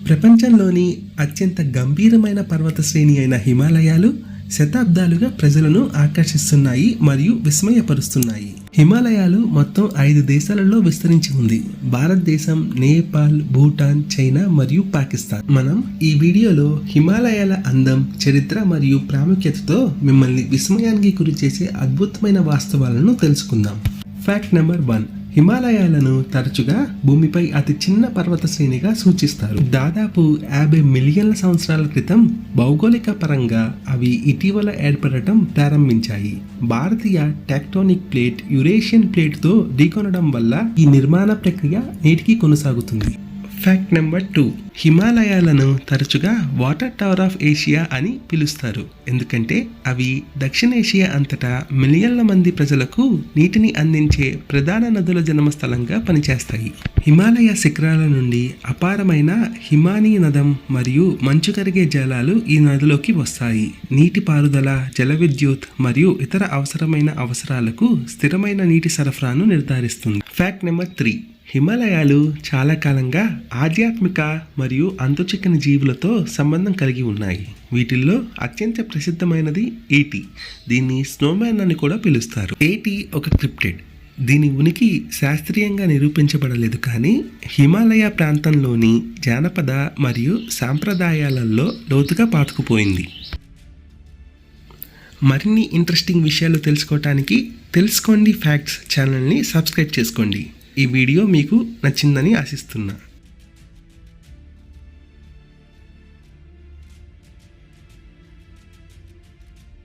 ప్రపంచంలోని అత్యంత గంభీరమైన పర్వత శ్రేణి అయిన హిమాలయాలు శతాబ్దాలుగా ప్రజలను ఆకర్షిస్తున్నాయి మరియు విస్మయపరుస్తున్నాయి. హిమాలయాలు మొత్తం 5 దేశాలలో విస్తరించి ఉంది: భారతదేశం, నేపాల్, భూటాన్, చైనా మరియు పాకిస్తాన్. మనం ఈ వీడియోలో హిమాలయాల అందం, చరిత్ర మరియు ప్రాముఖ్యతతో మిమ్మల్ని విస్మయానికి గురి చేసే అద్భుతమైన వాస్తవాలను తెలుసుకుందాం. Fact number 1. హిమాలయాలను తరచుగా భూమిపై అతి చిన్న పర్వత శ్రేణిగా సూచిస్తారు. దాదాపు 50 మిలియన్ల సంవత్సరాల క్రితం భౌగోళిక పరంగా అవి ఇటీవల ఏర్పడటం ప్రారంభించాయి. భారతీయ టెక్టోనిక్ ప్లేట్ యురేషియన్ ప్లేట్తో ఢీకొనడం వల్ల ఈ నిర్మాణ ప్రక్రియ నేటికి కొనసాగుతుంది. Fact number 2. హిమాలయాలను తరచుగా వాటర్ టవర్ ఆఫ్ ఏషియా అని పిలుస్తారు, ఎందుకంటే అవి దక్షిణేషియా అంతటా మిలియన్ల మంది ప్రజలకు నీటిని అందించే ప్రధాన నదుల జన్మస్థలంగా పనిచేస్తాయి. హిమాలయ శిఖరాల నుండి అపారమైన హిమానీ నదం మరియు మంచు కరిగే జలాలు ఈ నదిలోకి వస్తాయి. నీటి పారుదల, జల విద్యుత్ మరియు ఇతర అవసరమైన అవసరాలకు స్థిరమైన నీటి సరఫరాను నిర్ధారిస్తుంది. Fact number 3. హిమాలయాలు చాలా కాలంగా ఆధ్యాత్మిక మరియు అంతుచిక్కని జీవులతో సంబంధం కలిగి ఉన్నాయి. వీటిల్లో అత్యంత ప్రసిద్ధమైనది ఏటి. దీన్ని స్నోమ్యాన్ అని కూడా పిలుస్తారు. ఏటి ఒక క్రిప్టిడ్. దీని ఉనికి శాస్త్రీయంగా నిరూపించబడలేదు, కానీ హిమాలయ ప్రాంతంలోని జానపద మరియు సాంప్రదాయాలలో లోతుగా పాతుకుపోయింది. మరిన్ని ఇంట్రెస్టింగ్ విషయాలు తెలుసుకోవటానికి తెలుసుకోండి ఫ్యాక్ట్స్ ఛానల్ని సబ్స్క్రైబ్ చేసుకోండి. ఈ వీడియో మీకు నచ్చిందని ఆశిస్తున్నా.